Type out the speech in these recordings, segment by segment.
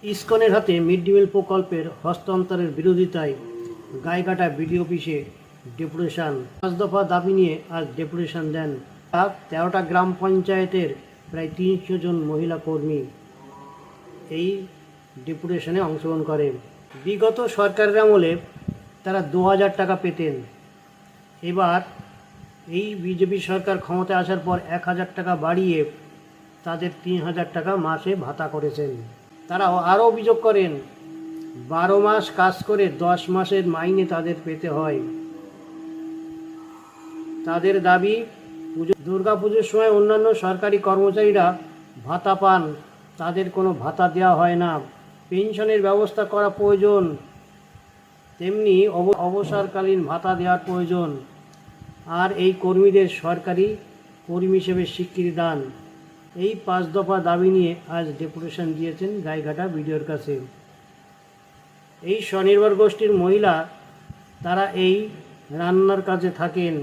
ইসকনের হাতে mid day meal প্রকল্পের হস্তান্তরের বিরোধিতায় গাইঘাটা বিডিও অফিসে ডেপুটেশন। 5 দফা দাবি নিয়ে আজ ডেপুটেশন দেন 13টা গ্রাম পঞ্চায়েতের প্রায় 300 জন মহিলা কর্মী। এই ডেপুটেশনে অংশগ্রহণ করেন। বিগত সরকারের আমলে তারা 2000 টাকা পেতেন। এবার এই বিজেপি সরকার ক্ষমতায় আসার পর 1000 টাকা বাড়িয়ে তাদের 3000 টাকা মাসে ভাতা করেছেন। তারা আরও অভিযোগ করেন 12 মাস কাজ করে 10 মাসের মাইনে তাদের পেতে হয়। তাদের দাবি দুর্গা পুজোর সময় অন্যান্য সরকারি কর্মচারীরা ভাতা পান, তাদের কোনো ভাতা দেওয়া হয় না। পেনশনের ব্যবস্থা করা প্রয়োজন, তেমনি অবসরকালীন ভাতা দেওয়ার প্রয়োজন। আর এই কর্মীদের সরকারি কর্মী হিসেবে স্বীকৃতি দান। এই 5 দফা দাবি নিয়ে আজ ডেপুটেশন দিয়েছেন গাইঘাটা বিডিওর কাছে। এই স্বনির্ভর গোষ্ঠীর মহিলা তারা এই রান্নার কাজে থাকেন।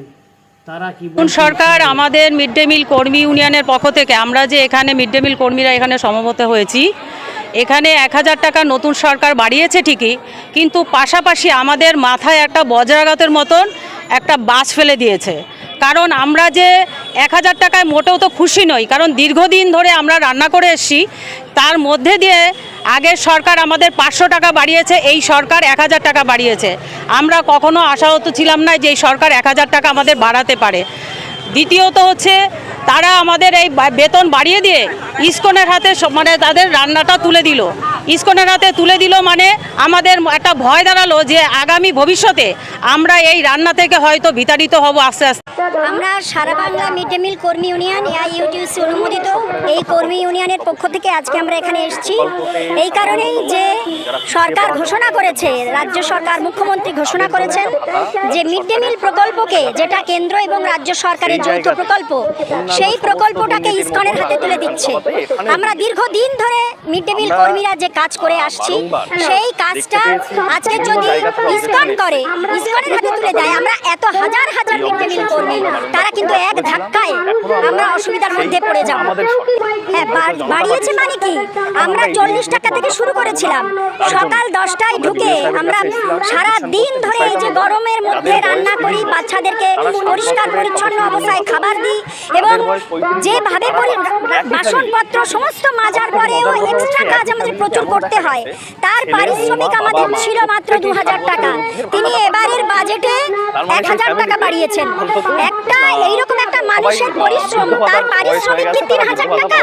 তারা কি সরকার আমাদের মিড ডে মিল কর্মী ইউনিয়নের পক্ষ থেকে আমরা যে এখানে মিড ডে মিল কর্মীরা এখানে সমবেত হয়েছি, এখানে 1000 টাকা নতুন সরকার বাড়িয়েছে ঠিকই, কিন্তু পাশাপাশি আমাদের মাথায় একটা বজ্রাঘাতের মতন একটা বাজ ফেলে দিয়েছে। কারণ আমরা যে 1000 টাকায় মোটেও তো খুশি নই, কারণ দীর্ঘদিন ধরে আমরা রান্না করে এসেছি। তার মধ্যে দিয়ে আগের সরকার আমাদের 500 টাকা বাড়িয়েছে, এই সরকার 1000 টাকা বাড়িয়েছে। আমরা কখনো আশাহত ছিলাম না যে এই সরকার 1000 টাকা আমাদের বাড়াতে পারে। দ্বিতীয়ত হচ্ছে তারা আমাদের এই বেতন বাড়িয়ে দিয়ে ইসকনের হাতে মানে তাদের রান্নাটা তুলে দিল। ইসকনের হাতে তুলে দিল মানে আমাদের একটা ভয় দাঁড়ালো যে আগামী ভবিষ্যতে আমরা এই রান্না থেকে হয়তো বিতাড়িত হব আস্তে আস্তে। আমরা সারা বাংলা মিড ডে মিল কর্মী ইউনিয়ন এআইইউটিউসি অনুমোদিত এই কর্মী ইউনিয়নের পক্ষ থেকে আজকে আমরা এখানে এসেছি এই কারণেই যে সরকার ঘোষণা করেছে, রাজ্য সরকার মুখ্যমন্ত্রী ঘোষণা করেছেন যে মিড ডে মিল প্রকল্পকে, যেটা কেন্দ্র এবং রাজ্য সরকারের যৌথ প্রকল্প, সেই প্রকল্পটাকে ইসকনের হাতে তুলে দিচ্ছে। আমরা দীর্ঘদিন ধরে মিড ডে মিল কর্মীরা যে কাজ করে আসছি, সেই কাজটা আজকে যদি ইসকন করে, ইসকনের হাতে তুলে দেয়, আমরা এত হাজার হাজার মিড ডে মিল কর্মী তারা কিন্তু এক ধাক্কায় আমরা অসুবিধার মধ্যে পড়ে যাব। হ্যাঁ, বাড়িয়েছে মানে কি, আমরা 40 টাকা থেকে শুরু করেছিলাম। সকাল 10টায় ঢুকে আমরা সারা দিন ধরে এই যে গরমের মধ্যে রান্না করি, বাচ্চাদেরকে পরিষ্কার পরিচ্ছন্ন অবস্থায় খাবার দিই এবং যেভাবে বাসনপত্র সমস্ত মাজার পরেও এক্সট্রা কাজ আমাদের প্রচুর করতে হয়। তার পারিশ্রমিক আমাদের ছিল মাত্র 2000 টাকা। তিনি এবারের বাজেটে 1000 টাকা বাড়িয়েছেন। একটা এইরকম একটা মানুষের পরিশ্রম, তার পারিশ্রমিক কি 3000 টাকা?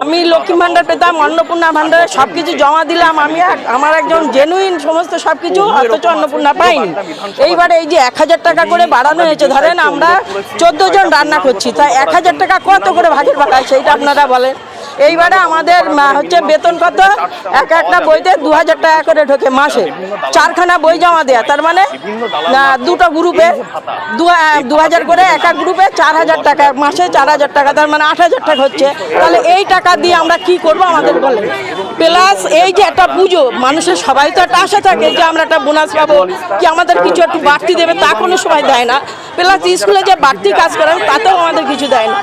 আমি লক্ষ্মী ভান্ডার পেতাম, অন্নপূর্ণা ভান্ডারে সবকিছু জমা দিলাম, আমি আমার একজন জেনুইন সমস্ত সবকিছু, অথচ অন্নপূর্ণা পাইনি। এইবারে এই যে 1000 টাকা করে বাড়ানো হয়েছে, ধরেন আমরা 14 জন রান্না করছি, তাই 1000 টাকা কত করে ভাগের ভাগ হয় সেইটা আপনারা বলেন। এইবারে আমাদের হচ্ছে বেতন কত, একটা বইতে 2000 টাকা করে ঢোকে মাসে, 4খানা বই জমা দেয়া, তার মানে দুটো গ্রুপে 2000 করে, এক গ্রুপে 4000 টাকা মাসে, 4000 টাকা, তার মানে 8000 টাকা হচ্ছে। তাহলে এই টাকা দিয়ে আমরা কি করব আমাদের বলেন। প্লাস এই যে একটা পুজো, মানুষের সবাই তো একটা আশা থাকে যে আমরা একটা বোনাস পাবো, কি আমাদের কিছু একটু বাড়তি দেবে, তা কোনো সময় দেয় না। প্লাস স্কুলে যে বাড়তি কাজ করেন তাতেও আমাদের কিছু দেয় না।